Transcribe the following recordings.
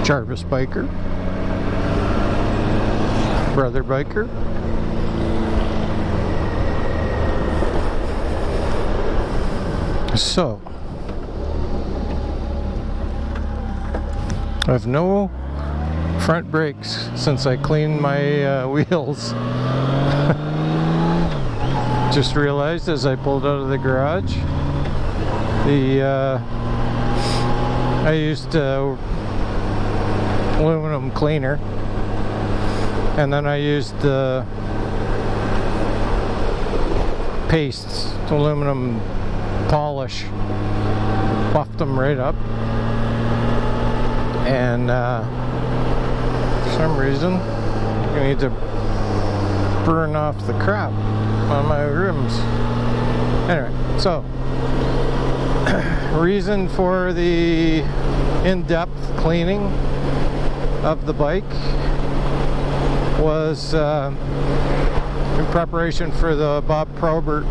Jarvisbiker, brother biker. So, I have no front brakes since I cleaned my wheels. Just realized as I pulled out of the garage, I used aluminum cleaner, and then I used the pastes, aluminum polish, buffed them right up, and for some reason I need to burn off the crap on my rims. Anyway, so reason for the in-depth cleaning of the bike was in preparation for the Bob Probert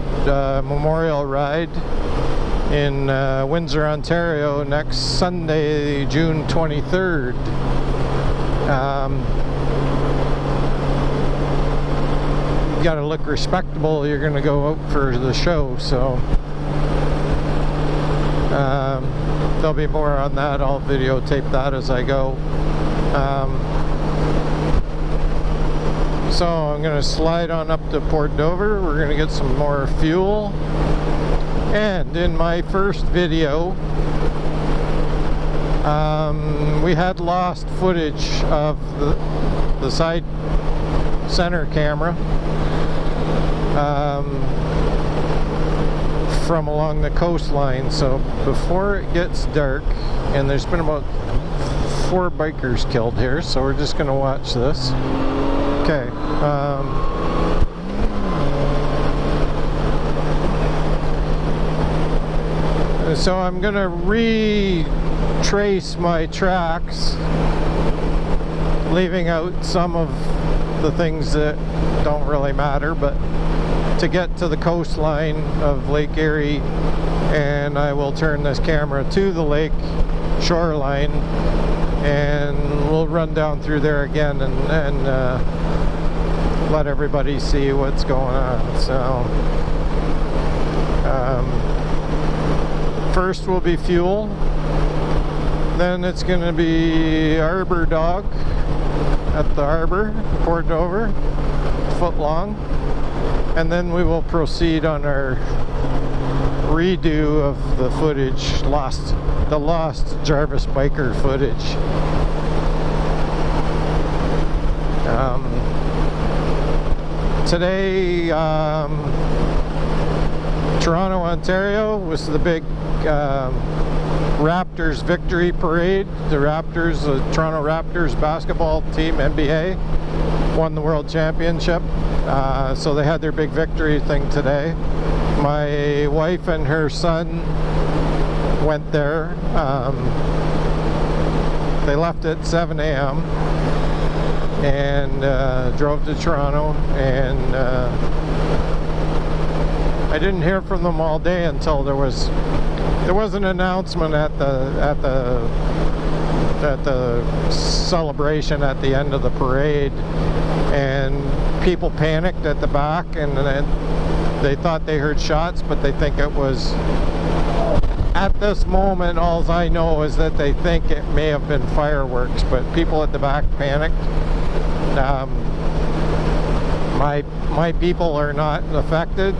Memorial Ride in Windsor, Ontario next Sunday, June 23rd. You gotta look respectable, you're gonna go out for the show, so there'll be more on that. I'll videotape that as I go. So I'm gonna slide on up to Port Dover. We're gonna get some more fuel. And in my first video, we had lost footage of the side center camera from along the coastline. So before it gets dark, and there's been about 4 bikers killed here, so we're just gonna watch this. Okay. So I'm gonna retrace my tracks, leaving out some of the things that don't really matter, but to get to the coastline of Lake Erie, and I will turn this camera to the lake shoreline, and we'll run down through there again and let everybody see what's going on. So first will be fuel, then it's going to be Arbor Dog at the harbor, Port Dover, foot long, and then we will proceed on our redo of the footage, the lost Jarvisbiker footage. Today, Toronto, Ontario was the big Raptors victory parade. The Raptors, the Toronto Raptors basketball team, NBA, won the world championship. So they had their big victory thing today. My wife and her son went there. They left at 7 a.m. and drove to Toronto, and I didn't hear from them all day until there was an announcement at the celebration at the end of the parade, and people panicked at the back, and they thought they heard shots, but they think it was, at this moment, all I know is that they think it may have been fireworks, but people at the back panicked. My people are not affected,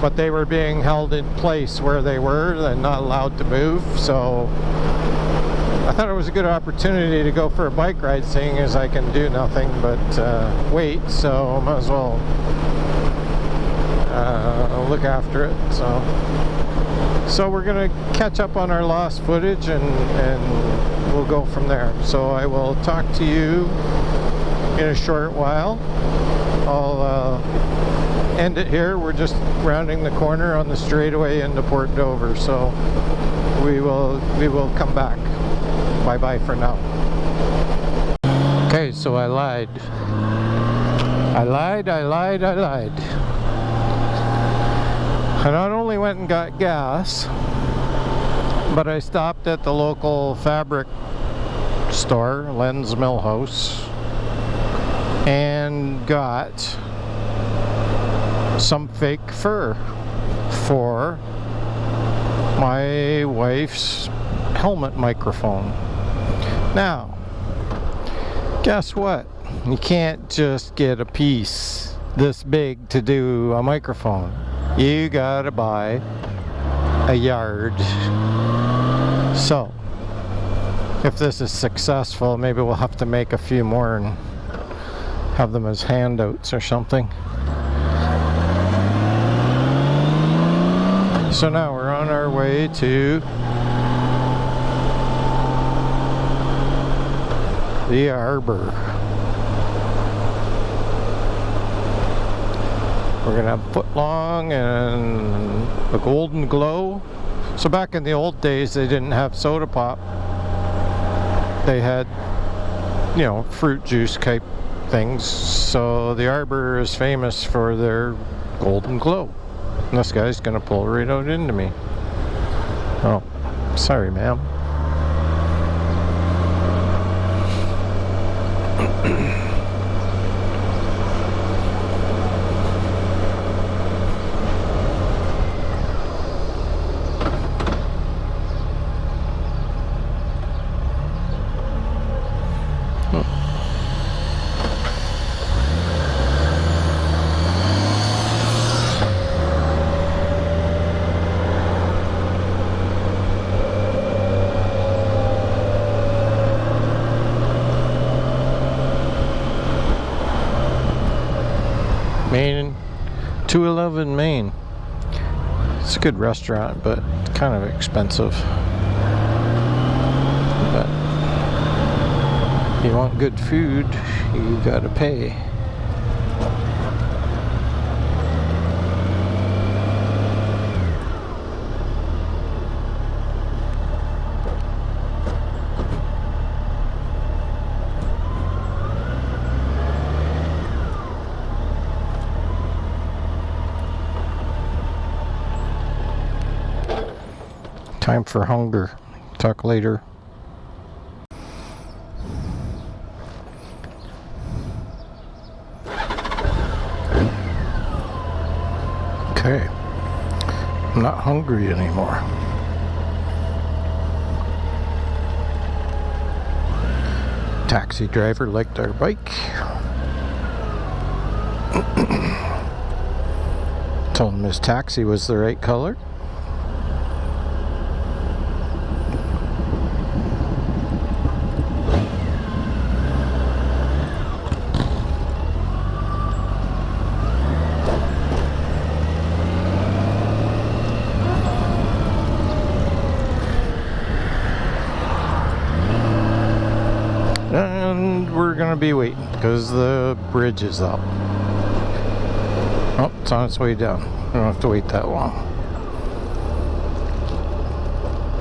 but they were being held in place where they were and not allowed to move, so I thought it was a good opportunity to go for a bike ride, seeing as I can do nothing but wait, so I might as well look after it. So we're gonna catch up on our lost footage, and we'll go from there. So I will talk to you in a short while. I'll end it here. We're just rounding the corner on the straightaway into Port Dover, so we will come back. Bye bye for now. Okay, so I lied. I not only went and got gas, But I stopped at the local fabric store, Len's Millhouse, and got some fake fur for my wife's helmet microphone. Now, guess what? You can't just get a piece this big to do a microphone. You gotta buy a yard. So, if this is successful, maybe we'll have to make a few more and have them as handouts or something. So now we're on our way to the arbor. We're gonna have footlong and a golden glow. So back in the old days, they didn't have soda pop. They had, you know, fruit juice type things. So the arbor is famous for their golden glow. And this guy's gonna pull right out into me. Oh, sorry, ma'am. Maine, 211 Maine. It's a good restaurant, but kind of expensive. But if you want good food, you gotta pay. Time for hunger. Talk later. Okay. I'm not hungry anymore. Taxi driver liked our bike. Told him his taxi was the right color. And we're gonna be waiting because the bridge is up. Oh, it's on its way down. We don't have to wait that long.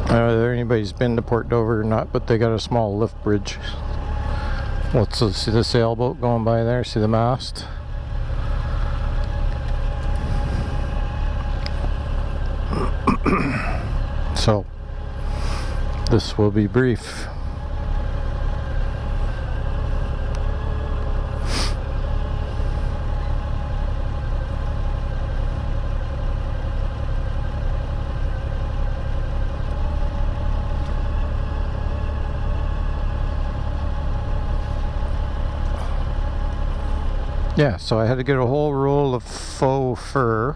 I don't know whether anybody's been to Port Dover or not, but they got a small lift bridge. Let's see the sailboat going by there. See the mast? So, this will be brief. Yeah, so I had to get a whole roll of faux fur,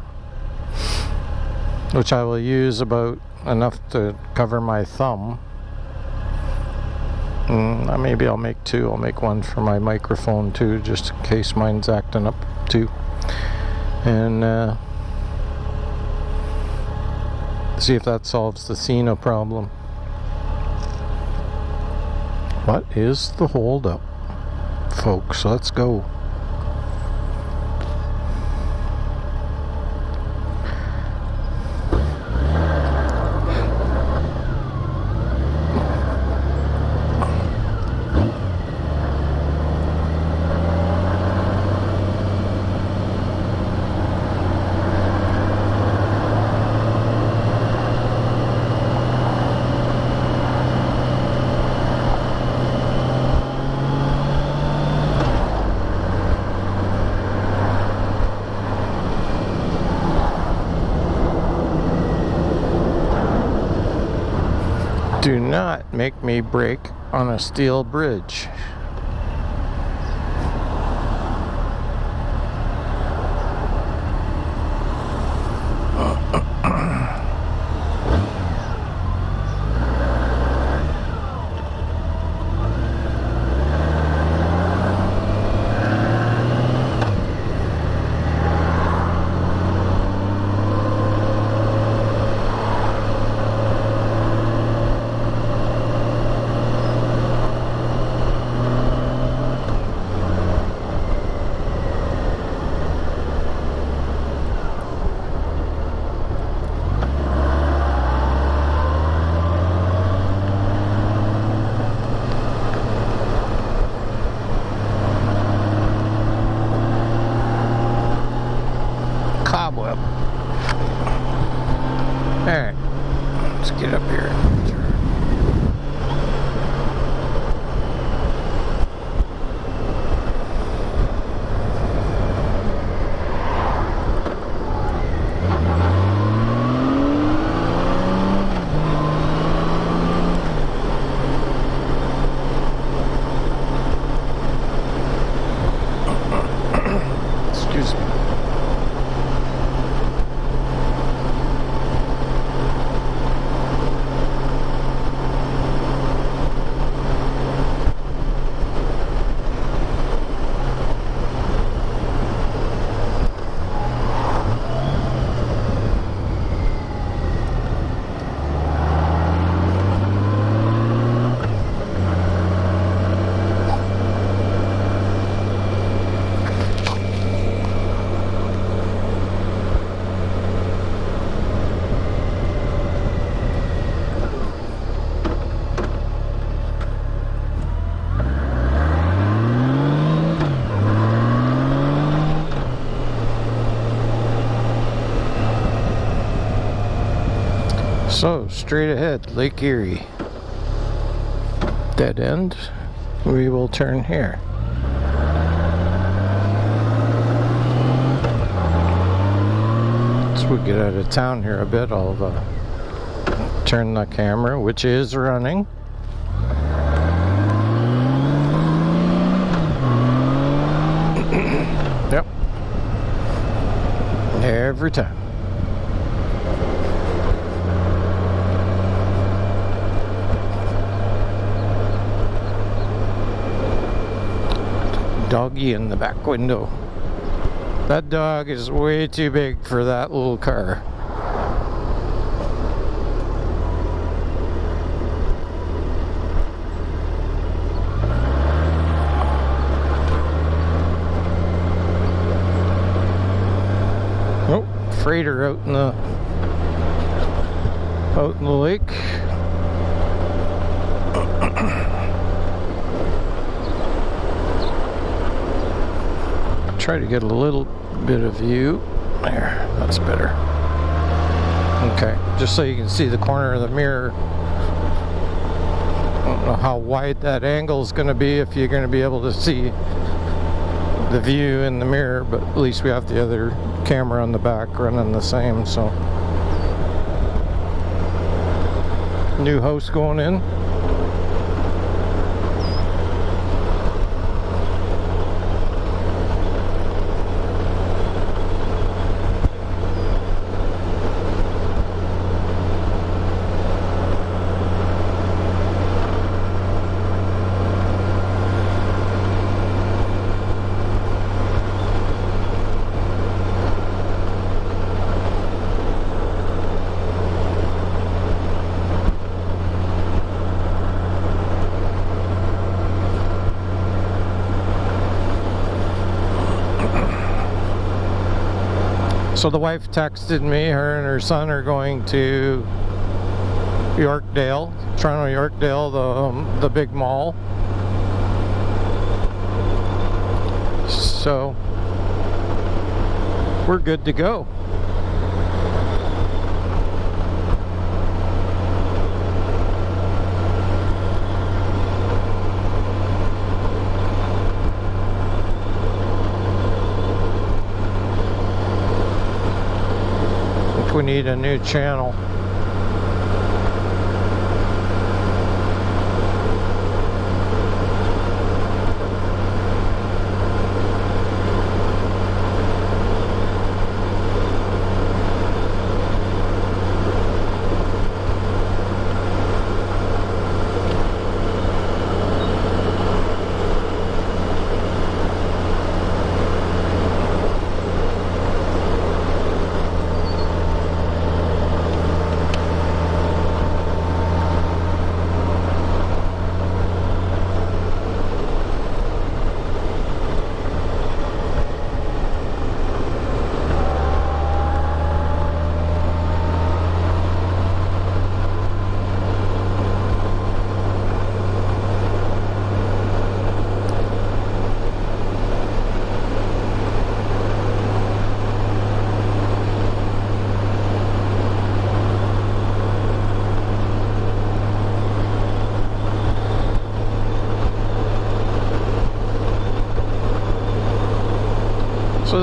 which I will use about enough to cover my thumb. Maybe I'll make two. I'll make one for my microphone too, just in case mine's acting up too. And see if that solves the Cena problem. What is the holdup, folks? Let's go. Do not make me brake on a steel bridge. Cobweb. Alright, let's get up here. Excuse me. So, straight ahead, Lake Erie. Dead end. We will turn here. As we get out of town here a bit, I'll turn the camera, which is running. Yep. Every time. Doggy in the back window. That dog is way too big for that little car. Oh, freighter out in the lake. Try to get a little bit of view. There, that's better. Okay, just so you can see the corner of the mirror. I don't know how wide that angle is going to be if you're going to be able to see the view in the mirror, but at least we have the other camera on the back running the same, so. New house going in. So the wife texted me, her and her son are going to Yorkdale, Toronto Yorkdale, the big mall. So we're good to go. We need a new channel.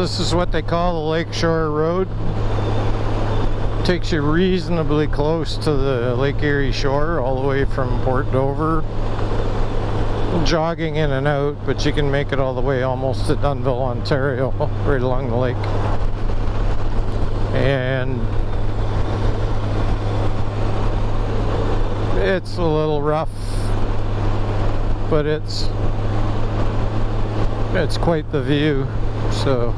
this is what they call the Lakeshore Road. Takes you reasonably close to the Lake Erie shore, all the way from Port Dover. Jogging in and out, but you can make it all the way almost to Dunnville, Ontario, right along the lake. And it's a little rough, but it's quite the view. So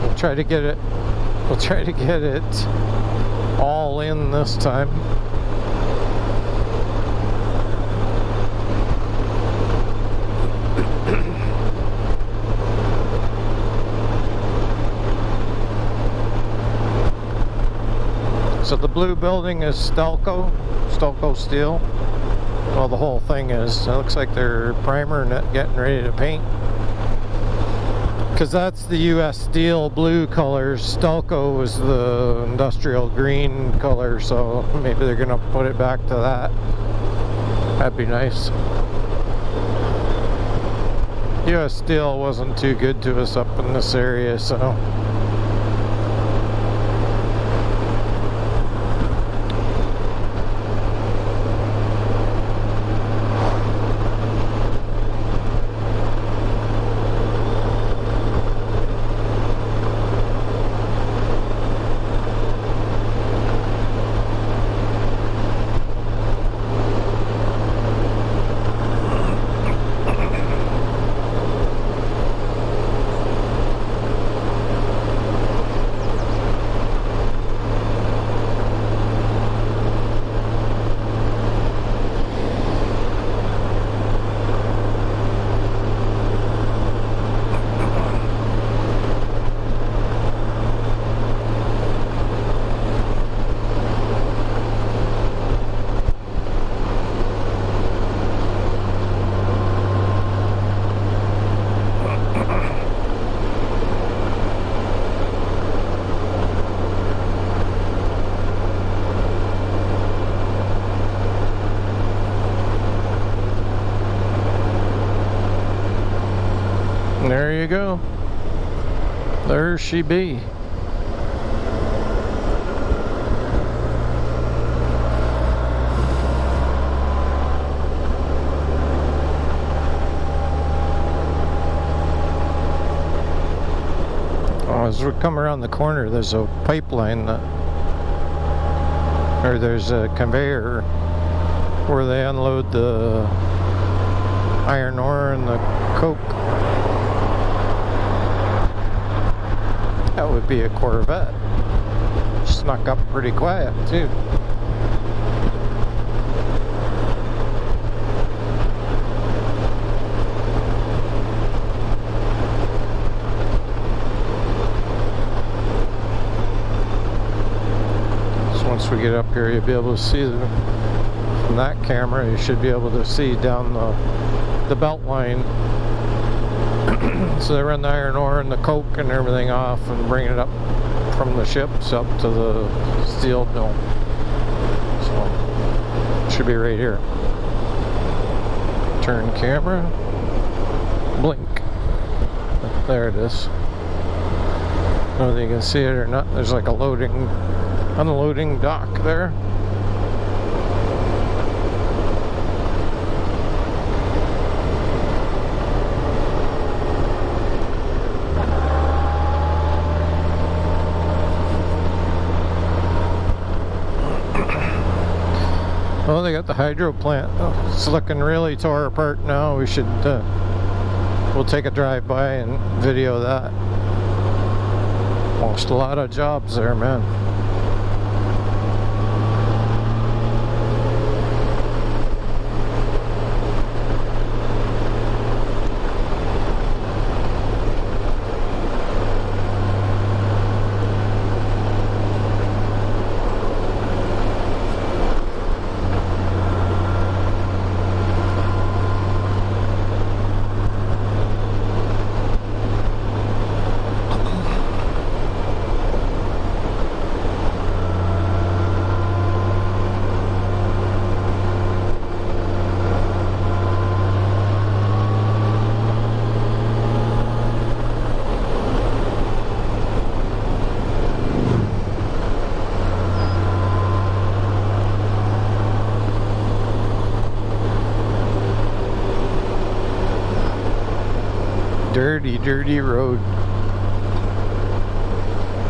we'll try to get it all in this time. So the blue building is Stelco steel. Well, the whole thing is. It looks like they're primer and getting ready to paint. Because that's the US Steel blue color. Stelco was the industrial green color, so maybe they're gonna put it back to that. That'd be nice. US Steel wasn't too good to us up in this area, so. There you go. There she be. Oh, as we come around the corner, there's a pipeline or there's a conveyor where they unload the iron ore and the coke. That would be a Corvette. Snuck up pretty quiet too. So once we get up here, you'll be able to see from that camera. You should be able to see down the belt line. So they run the iron ore and the coke and everything off and bring it up from the ships up to the steel mill. So it should be right here. Turn camera. Blink. There it is. I don't know if you can see it or not. There's like a unloading dock there. Oh, they got the hydro plant. Oh, it's looking really tore apart now. We should, we'll take a drive by and video that. Lost a lot of jobs there, man. Dirty, dirty road.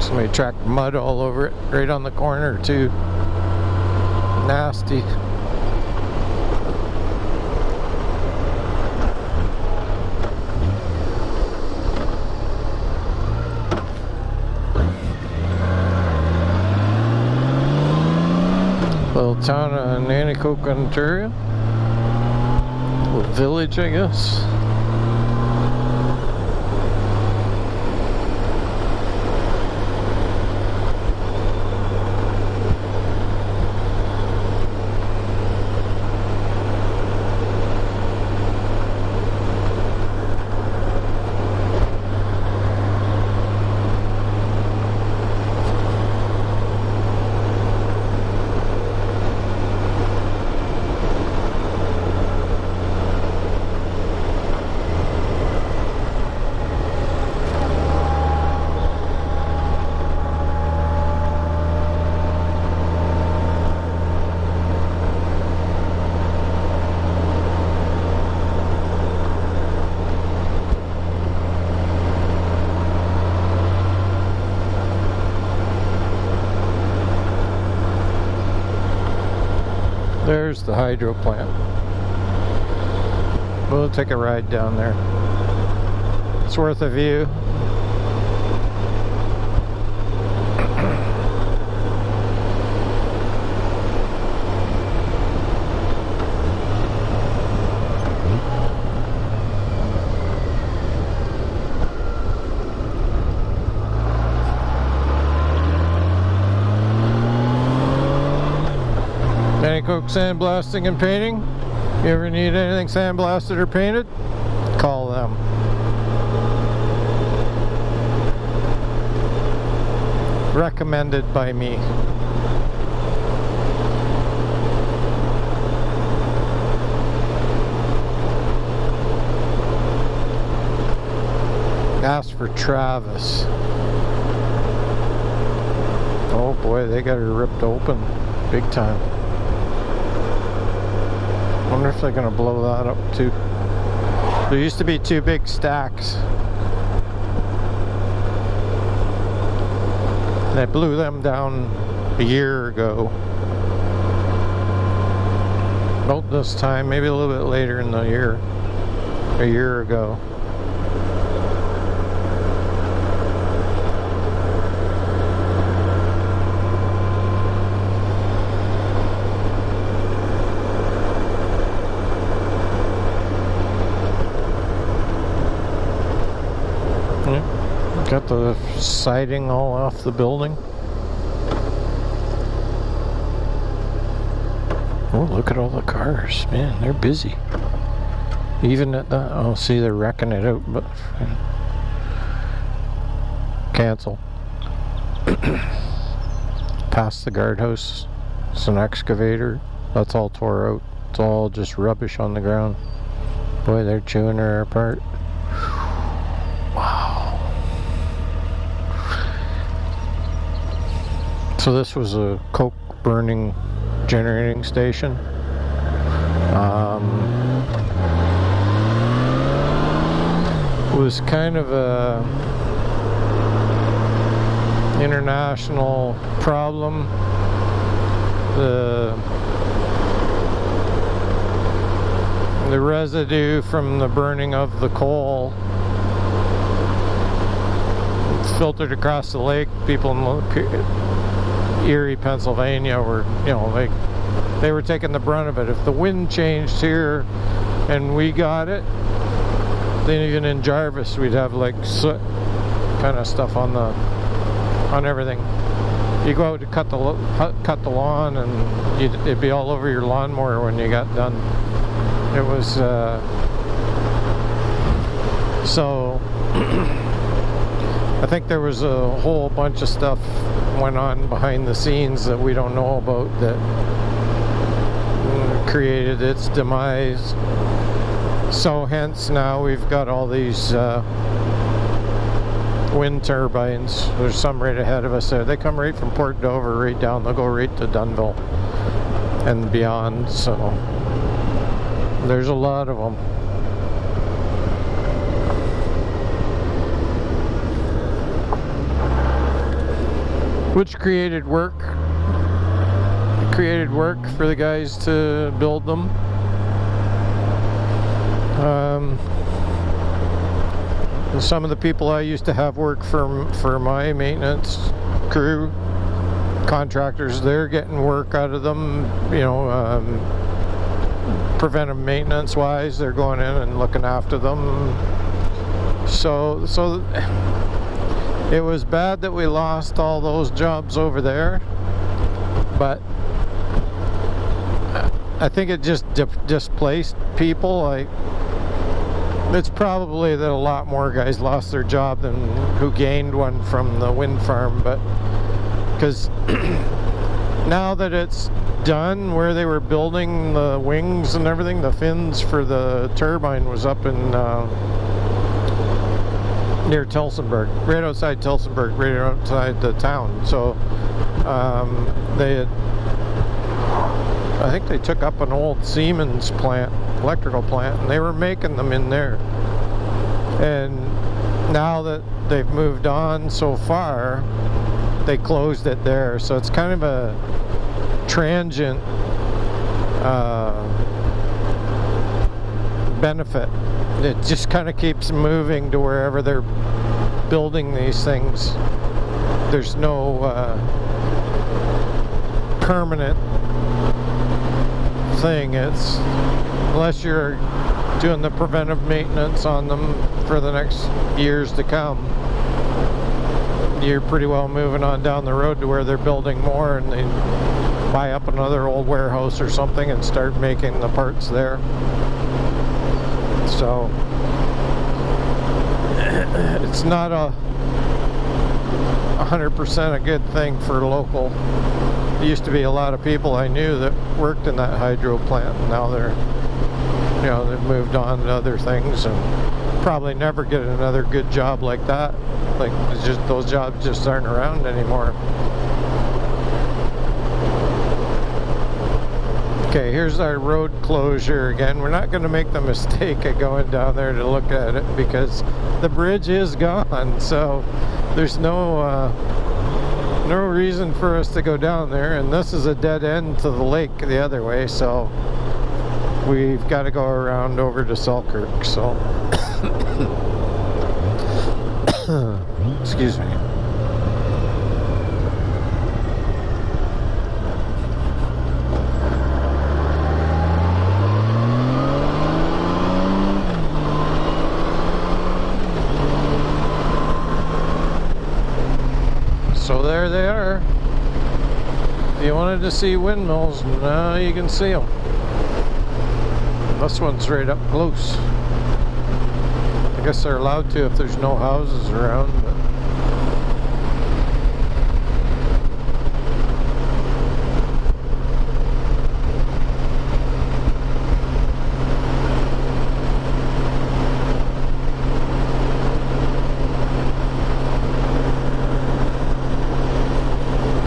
Somebody tracked mud all over it, right on the corner too. Nasty. Little town of Nanticoke, Ontario. Little village, I guess. There's the hydro plant. We'll take a ride down there. It's worth a view. Nanticoke sandblasting and painting. You ever need anything sandblasted or painted? Call them. Recommended by me. Ask for Travis. Oh boy, they got her ripped open big time. Wonder if they're gonna blow that up too. There used to be two big stacks. They blew them down a year ago. About this time, maybe a little bit later in the year. A year ago. Got the siding all off the building. Oh, look at all the cars. Man, they're busy. Even at that, oh, see, they're wrecking it out, but cancel. Past the guardhouse, it's an excavator. That's all tore out. It's all just rubbish on the ground. Boy, they're chewing her apart. Wow. So this was a coke burning generating station. It was kind of a international problem. The residue from the burning of the coal filtered across the lake. People in ERIE, Pennsylvania were, you know, they were taking the brunt of it. If the wind changed here and we got it, then even in Jarvis we'd have like soot kind of stuff on everything. You go out to cut the lawn and it'd be all over your lawnmower when you got done. It was so I think there was a whole bunch of stuff went on behind the scenes that we don't know about that created its demise. So hence now we've got all these wind turbines. There's some right ahead of us there. They come right from Port Dover right down. They'll go right to Dunnville and beyond. So there's a lot of them. which created work. It created work for the guys to build them. Some of the people I used to have work for my maintenance crew, contractors, they're getting work out of them, you know, preventive maintenance wise. They're going in and looking after them. So it was bad that we lost all those jobs over there, but I think it just displaced people. It's probably that a lot more guys lost their job than who gained one from the wind farm, but because now that it's done, where they were building the wings and everything, the fins for the turbine was up in near Tillsonburg, right outside Tillsonburg, right outside the town. So I think they took up an old Siemens plant, electrical plant, and they were making them in there. And now that they've moved on so far, they closed it there. So it's kind of a transient benefit. It just kind of keeps moving to wherever they're building these things. There's no permanent thing. It's unless you're doing the preventive maintenance on them for the next years to come, you're pretty well moving on down the road to where they're building more, and they buy up another old warehouse or something and start making the parts there. So it's not 100% a good thing for local. There used to be a lot of people I knew that worked in that hydro plant, and now they're, you know, they've moved on to other things and probably never get another good job like that. Like, it's just, those jobs just aren't around anymore. Okay, here's our road closure again. We're not going to make the mistake of going down there to look at it because the bridge is gone, so there's no reason for us to go down there, and this is a dead end to the lake the other way, so we've got to go around over to Selkirk. So excuse me. So there they are. If you wanted to see windmills, now you can see them. This one's right up close. I guess they're allowed to if there's no houses around, but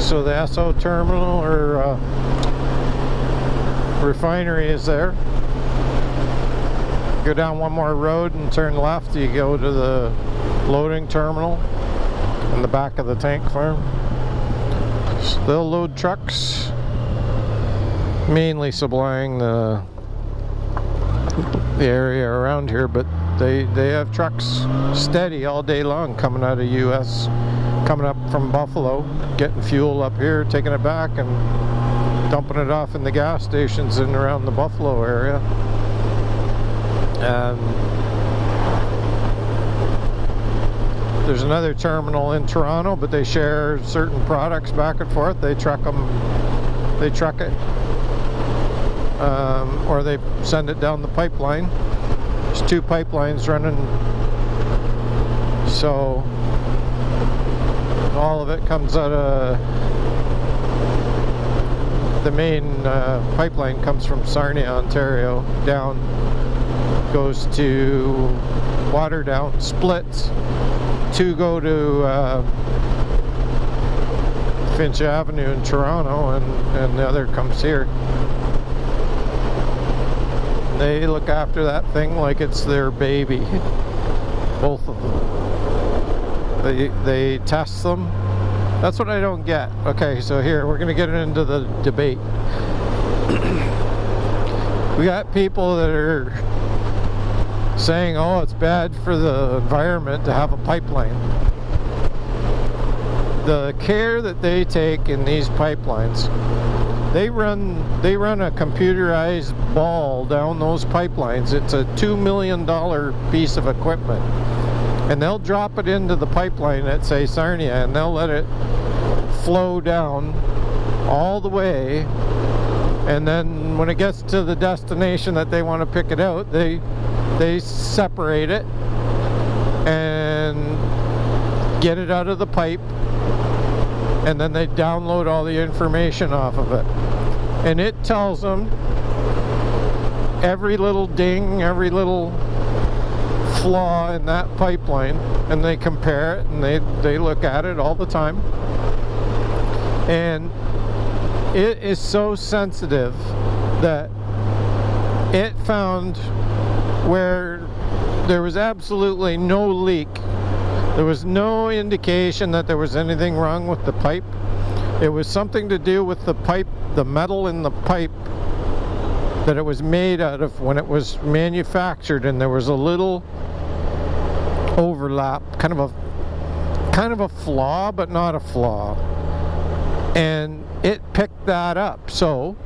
so the Esso terminal or refinery is there. Go down one more road and turn left, you go to the loading terminal in the back of the tank farm. So they'll load trucks, mainly supplying the area around here, but they have trucks steady all day long coming out of US, coming up from Buffalo, getting fuel up here, taking it back and dumping it off in the gas stations in around the Buffalo area. And there's another terminal in Toronto, but they share certain products back and forth. They truck it, or they send it down the pipeline. There's two pipelines running, so all of it comes out of the main pipeline comes from Sarnia, Ontario, down, goes to Waterdown, splits. Two go to Finch Avenue in Toronto, and the other comes here. They look after that thing like it's their baby, both of them. They test them That's what I don't get. Okay, so here, we're going to get into the debate. We got people that are saying, oh, it's bad for the environment to have a pipeline. The care that they take in these pipelines, they run a computerized ball down those pipelines. It's a $2 million piece of equipment. And they'll drop it into the pipeline at, say, Sarnia, and they'll let it flow down all the way. And then when it gets to the destination that they want to pick it out, they separate it and get it out of the pipe, and then they download all the information off of it, and it tells them every little ding, every little flaw in that pipeline, and they compare it, and they look at it all the time. And it is so sensitive that it found where there was absolutely no leak. There was no indication that there was anything wrong with the pipe. It was something to do with the pipe, the metal in the pipe that it was made out of when it was manufactured, and there was a little overlap, kind of a flaw, but not a flaw. And it picked that up. So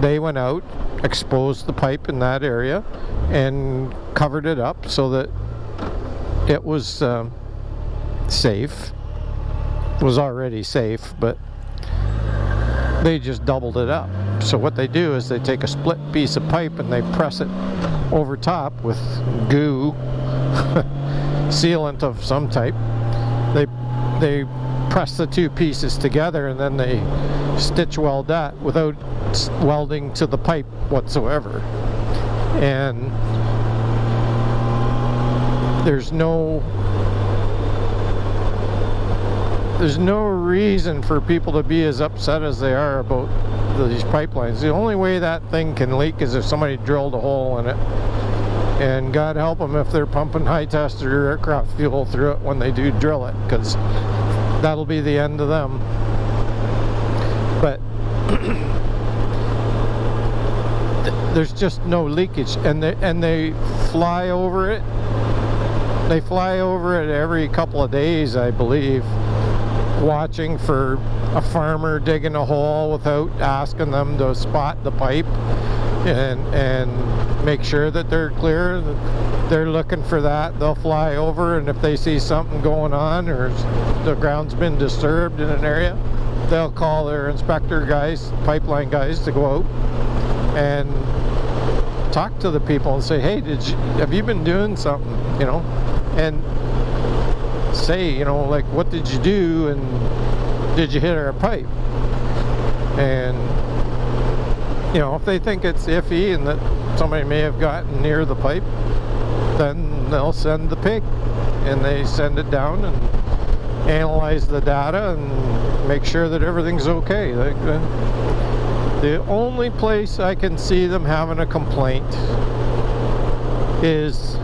they went out, exposed the pipe in that area, and covered it up so that it was safe. It was already safe, but they just doubled it up. So what they do is they take a split piece of pipe and they press it over top with goo, sealant of some type. They press the two pieces together, and then they stitch weld that without welding to the pipe whatsoever. And there's no reason for people to be as upset as they are about these pipelines. The only way that thing can leak is if somebody drilled a hole in it, and God help them if they're pumping high-tested aircraft fuel through it when they do drill it, because that'll be the end of them. But there's just no leakage, and they fly over it. They fly over it every couple of days, I believe, watching for a farmer digging a hole without asking them to spot the pipe and make sure that they're clear. They're looking for that. They'll fly over, and if they see something going on or the ground's been disturbed in an area, they'll call their inspector guys, pipeline guys, to go out and talk to the people and say, hey, have you been doing something, you know, and say, you know, like, what did you do, and did you hit our pipe? And you know, if they think it's iffy and that somebody may have gotten near the pipe, then they'll send the pig, and they send it down and analyze the data and make sure that everything's okay. The only place I can see them having a complaint is,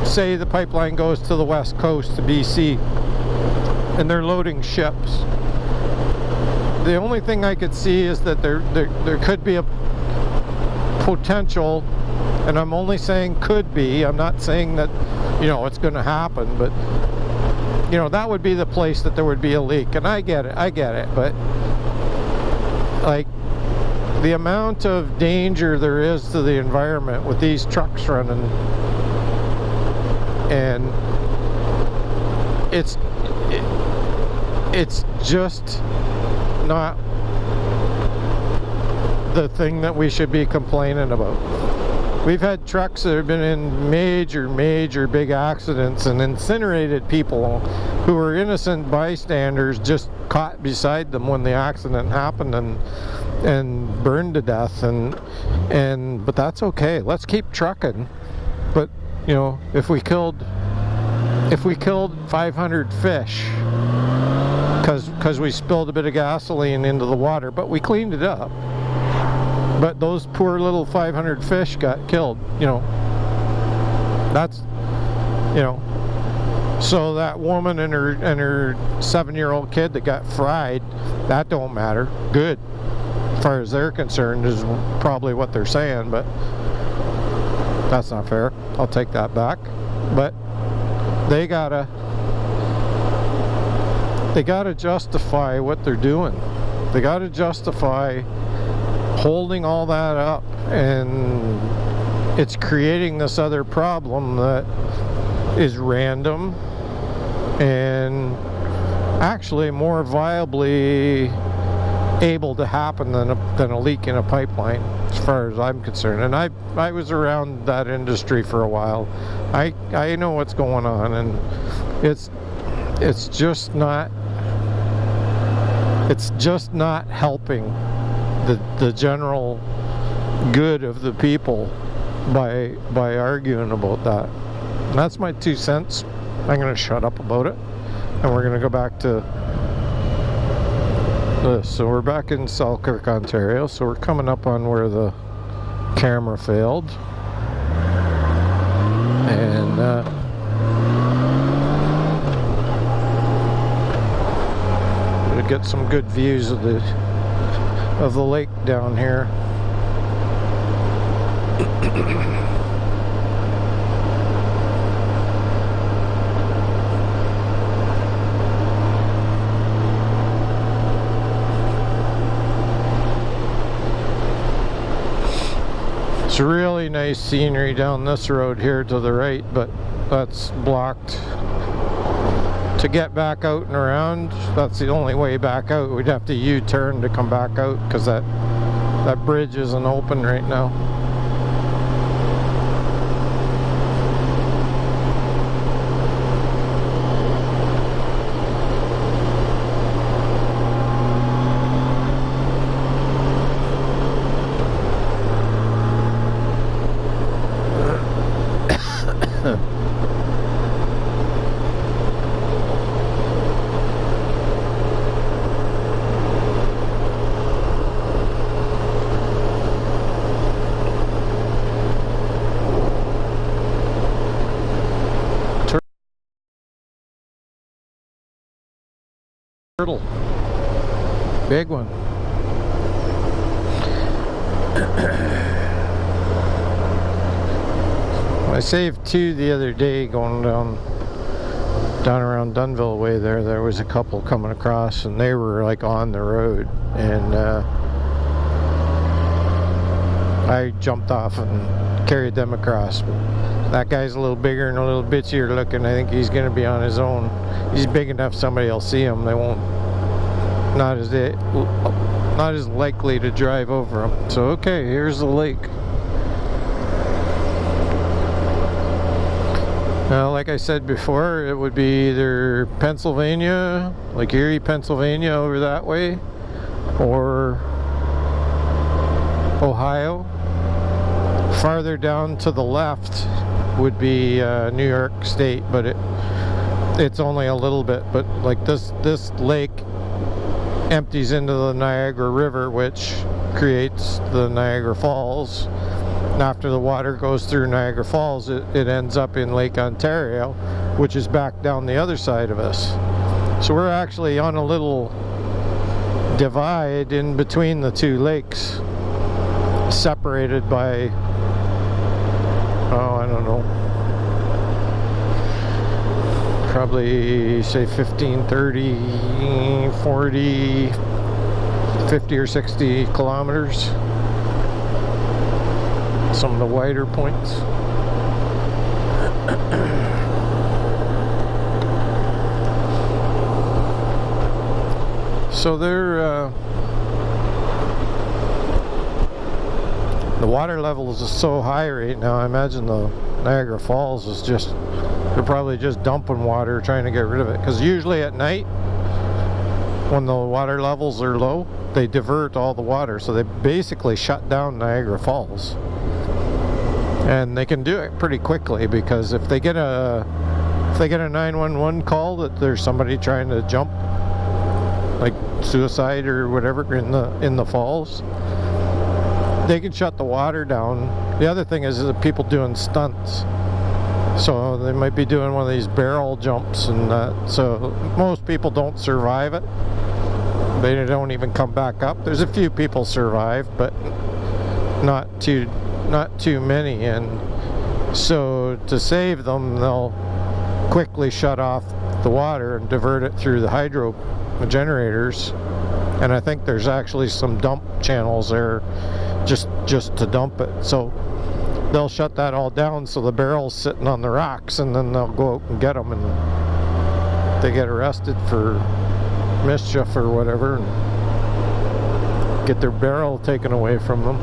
say the pipeline goes to the west coast to BC and they're loading ships. The only thing I could see is that there could be a potential, and I'm only saying could be, I'm not saying that, you know, it's going to happen, but you know, that would be the place that there would be a leak. And I get it, but like, the amount of danger there is to the environment with these trucks running, and it's just not the thing that we should be complaining about. We've had trucks that have been in major big accidents and incinerated people who were innocent bystanders, just caught beside them when the accident happened and burned to death, but that's okay. Let's keep trucking. But you know, if we killed 500 fish because we spilled a bit of gasoline into the water, but we cleaned it up, but those poor little 500 fish got killed, you know, that's, you know, So that woman and her 7-year-old kid that got fried, that don't matter. Good, as far as they're concerned, is probably what they're saying, but that's not fair. I'll take that back. But they gotta justify what they're doing. They gotta justify holding all that up, and it's creating this other problem that is random and actually more viably able to happen than a leak in a pipeline, as far as I'm concerned. And I was around that industry for a while. I know what's going on, and it's just not helping the general good of the people by arguing about that. And that's my 2 cents. I'm going to shut up about it, and we're going to go back to this. So we're back in Selkirk, Ontario. So we're coming up on where the camera failed, and we'll get some good views of the lake down here. It's really nice scenery down this road here to the right, but that's blocked. To get back out and around, that's the only way back out. We'd have to U-turn to come back out, because that bridge isn't open right now. Turtle. Big one. I saved 2 the other day going down around Dunville way there. There was a couple coming across, and they were like on the road, and I jumped off and carried them across. That guy's a little bigger and a little bitchier looking. I think he's going to be on his own. He's big enough somebody will see him. They won't, not as likely to drive over him. So okay, here's the lake. Now, like I said before, it would be either Pennsylvania, like Erie, Pennsylvania over that way, or Ohio. Farther down to the left would be New York State, but it's only a little bit. But like this lake empties into the Niagara River, which creates the Niagara Falls. And after the water goes through Niagara Falls, it ends up in Lake Ontario, which is back down the other side of us. So we're actually on a little divide in between the 2 lakes, separated by, oh, I don't know, probably say 15, 30, 40, 50 or 60 kilometers. Some of the wider points. So they're the water levels is so high right now. I imagine the Niagara Falls is just, they're probably just dumping water trying to get rid of it, because usually at night when the water levels are low, they divert all the water, so they basically shut down Niagara Falls. And they can do it pretty quickly, because if they get a 911 call that there's somebody trying to jump, like suicide or whatever, in the falls, they can shut the water down. The other thing is that people doing stunts. So they might be doing one of these barrel jumps and that. So most people don't survive it. They don't even come back up. There's a few people survive, but not too many. And so to save them, they'll quickly shut off the water and divert it through the hydro generators. And I think there's actually some dump channels there just to dump it. So they'll shut that all down, so the barrel's sitting on the rocks, and then they'll go out and get them, and they get arrested for mischief or whatever and get their barrel taken away from them.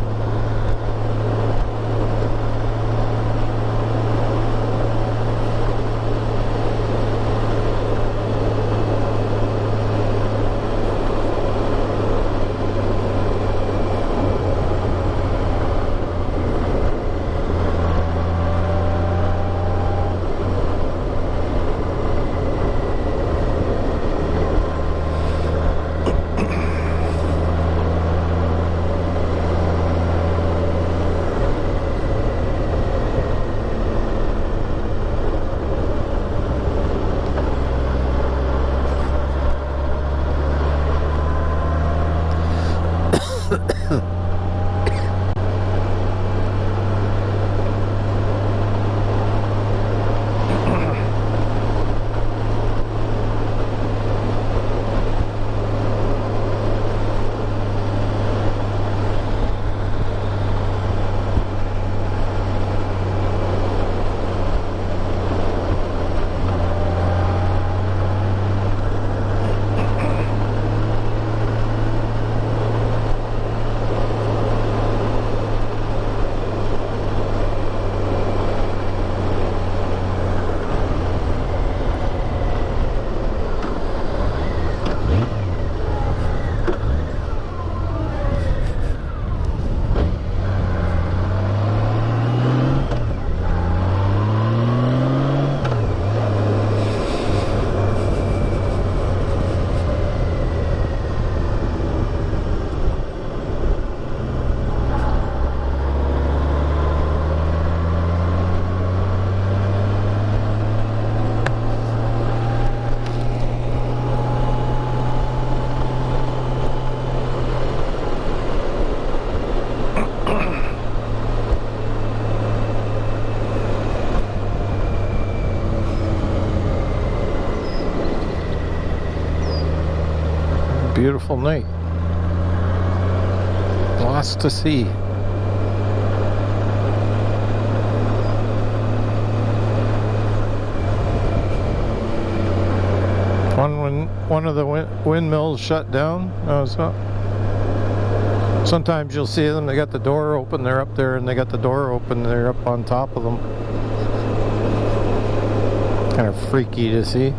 Beautiful night. Lots to see. One of the windmills shut down. So sometimes you'll see them. They got the door open. They're up there, and they got the door open. They're up on top of them. Kind of freaky to see.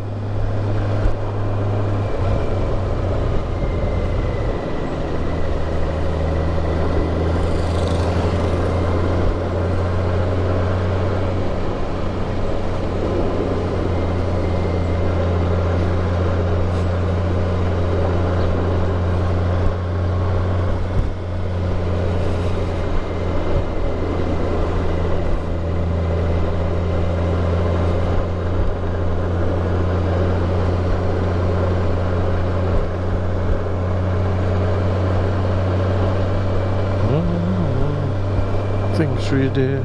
Things we did,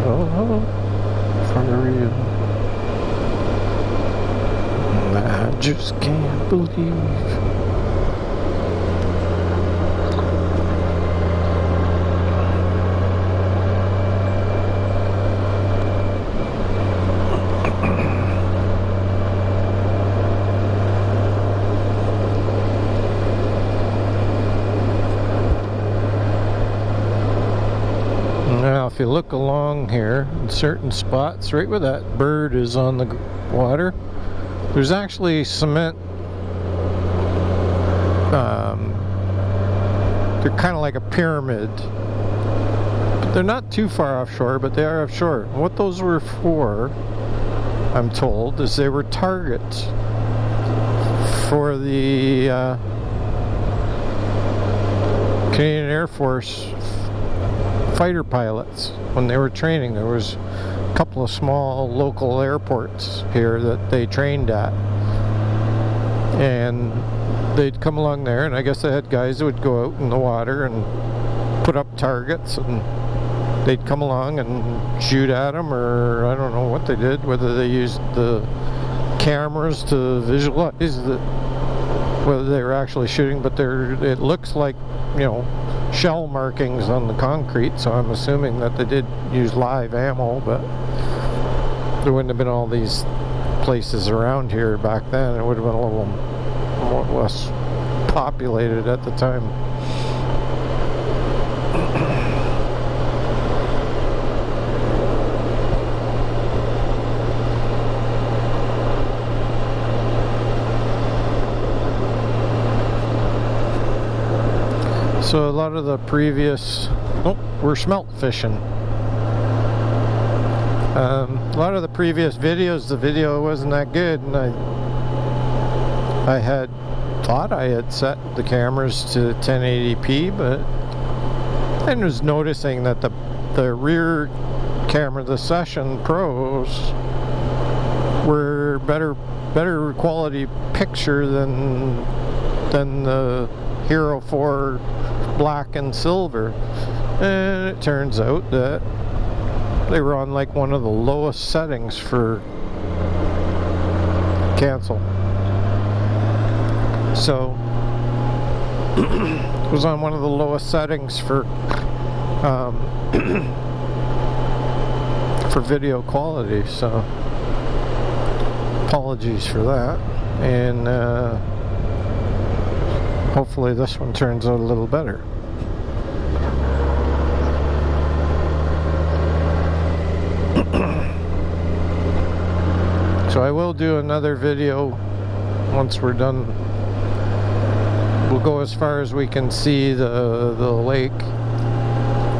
oh, for real. I just can't believe. Now if you look along here in certain spots, right where that bird is on the water, there's actually cement. They're kind of like a pyramid. They're not too far offshore, but they are offshore. What those were for, I'm told, is they were targets for the Canadian Air Force fighter pilots when they were training. There was couple of small local airports here that they trained at, and they'd come along there, and I guess they had guys that would go out in the water and put up targets, and they'd come along and shoot at them, or I don't know what they did, whether they used the cameras to visualize whether they were actually shooting, but it looks like, you know, shell markings on the concrete, so I'm assuming that they did use live ammo, but there wouldn't have been all these places around here back then. It would have been a little more less populated at the time. So a lot of the previous, we're smelt fishing. A lot of the previous videos, the video wasn't that good, and I had thought I had set the cameras to 1080p, but I was noticing that the rear camera, the Session Pros, were better quality picture than the Hero 4 black and silver, and it turns out that they were on like one of the lowest settings for cancel. So it was on one of the lowest settings for video quality, so apologies for that, and hopefully this one turns out a little better. So I will do another video once we're done. We'll go as far as we can see the lake,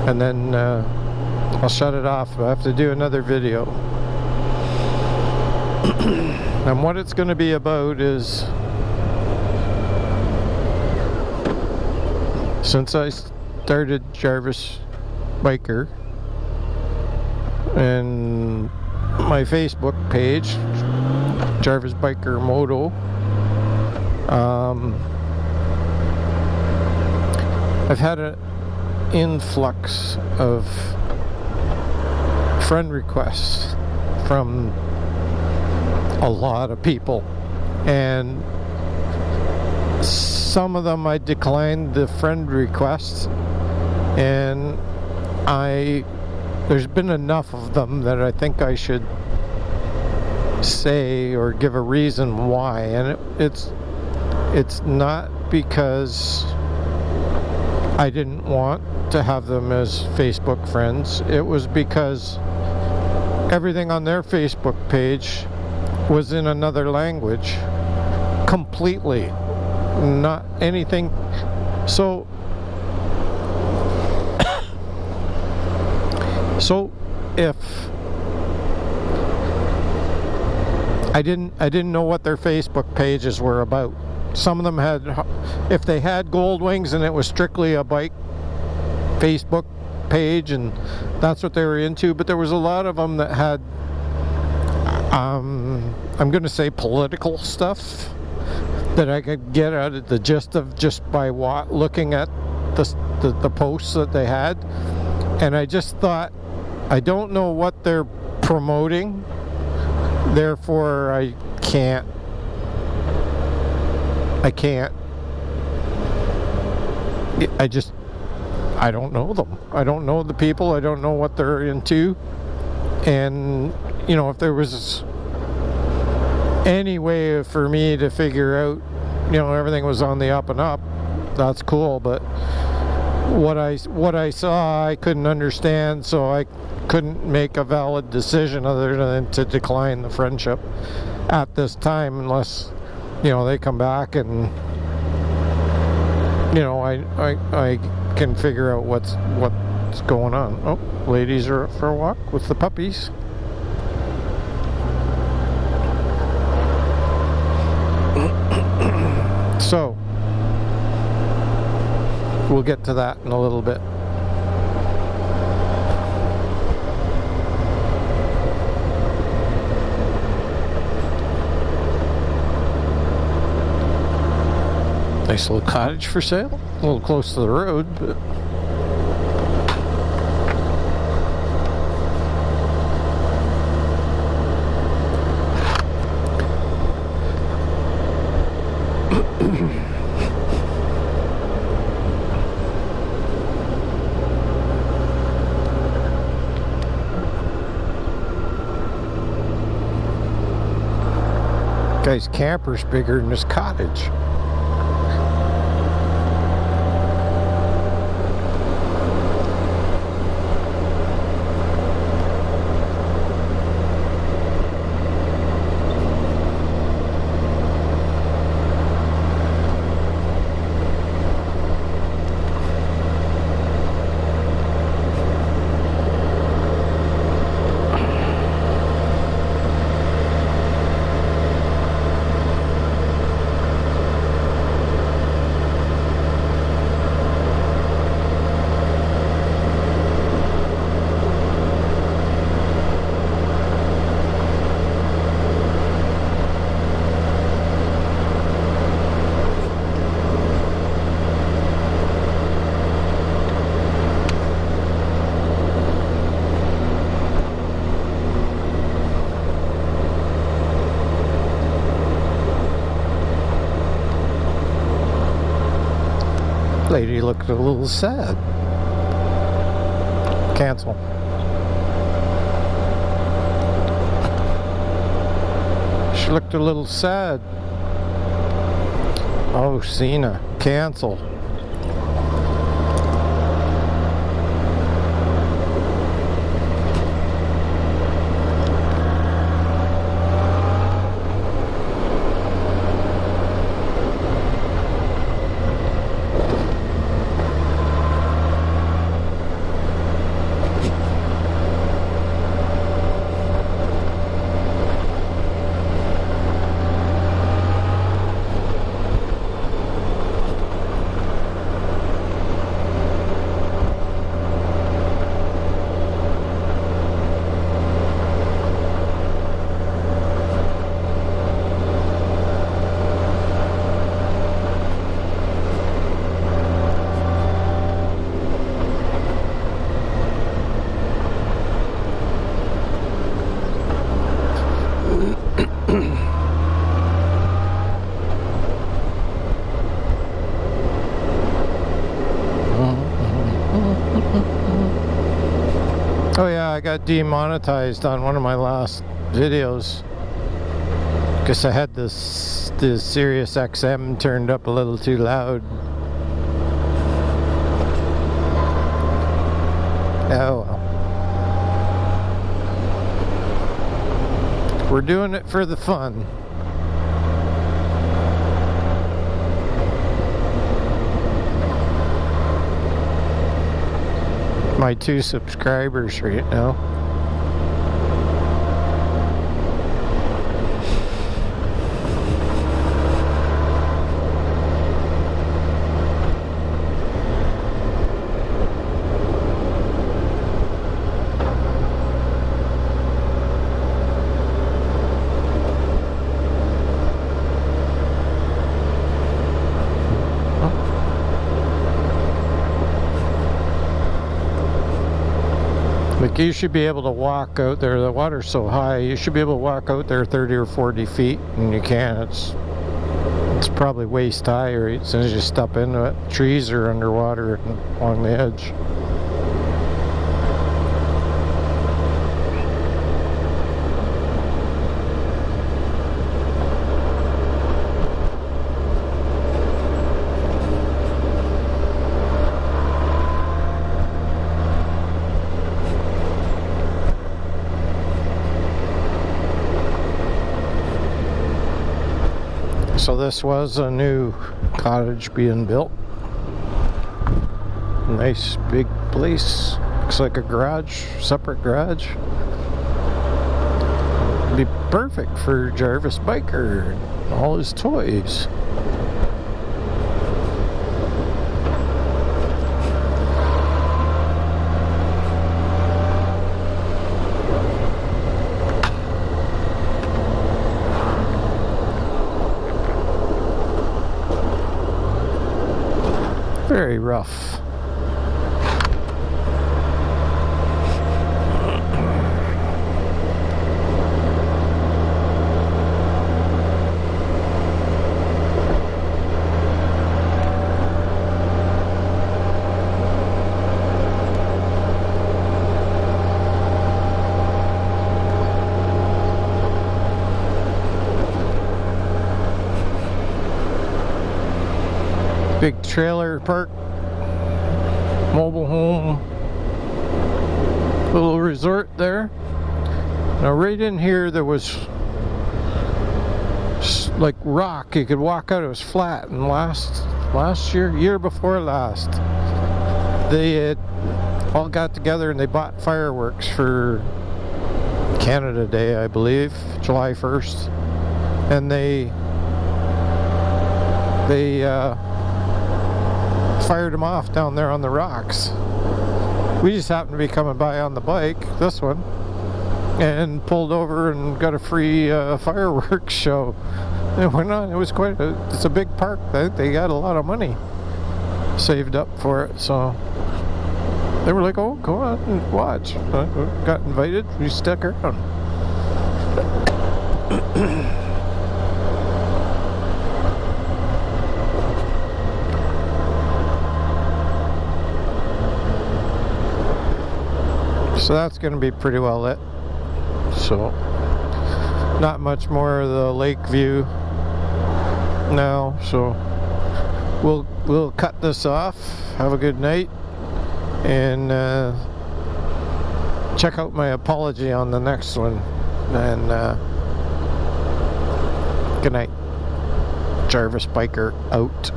and then I'll shut it off. I have to do another video. And what it's going to be about is, since I started Jarvisbiker and my Facebook page, Jarvisbiker Moto, I've had an influx of friend requests from a lot of people, and some of them I declined the friend requests, and there's been enough of them that I think I should say or give a reason why. And it's not because I didn't want to have them as Facebook friends. It was because everything on their Facebook page was in another language completely, not anything. So if I didn't know what their Facebook pages were about. Some of them had, if they had Goldwings and it was strictly a bike Facebook page, and that's what they were into, but there was a lot of them that had I'm going to say political stuff that I could get out of the gist of just by looking at the posts that they had. And I just thought, I don't know what they're promoting, therefore I can't I don't know them. I don't know the people. I don't know what they're into. And you know, if there was any way for me to figure out, you know, everything was on the up and up, that's cool. But what I saw, I couldn't understand, so I couldn't make a valid decision other than to decline the friendship at this time, unless, you know, they come back and, you know, I can figure out what's going on. Oh, ladies are up for a walk with the puppies. So we'll get to that in a little bit. Nice little cottage for sale. A little close to the road, but guy's camper's bigger than his cottage. Lady looked a little sad. Cancel. She looked a little sad. Oh, Cena. Cancel. Oh yeah, I got demonetized on one of my last videos because I had this Sirius XM turned up a little too loud. Oh well. We're doing it for the fun. My 2 subscribers right now. Like you should be able to walk out there. The water's so high, you should be able to walk out there 30 or 40 feet, and you can't. It's probably waist high, right? As soon as you step into it, trees are underwater along the edge. So this was a new cottage being built. Nice big place. Looks like a garage, separate garage. Be perfect for Jarvisbiker and all his toys. very rough. Big trailer park, mobile home, little resort there. Now right in here there was like rock. You could walk out, it was flat. And last year before last, they had all got together and they bought fireworks for Canada Day, I believe, July 1st. And they fired them off down there on the rocks. We just happened to be coming by on the bike, this one, and pulled over and got a free fireworks show. And went on. It was it's a big park. They got a lot of money saved up for it, so they were like, oh, go on and watch. Got invited, we stuck around. So that's going to be pretty well lit. So not much more of the lake view now. So we'll cut this off. Have a good night, and check out my apology on the next one. And good night. Jarvisbiker out.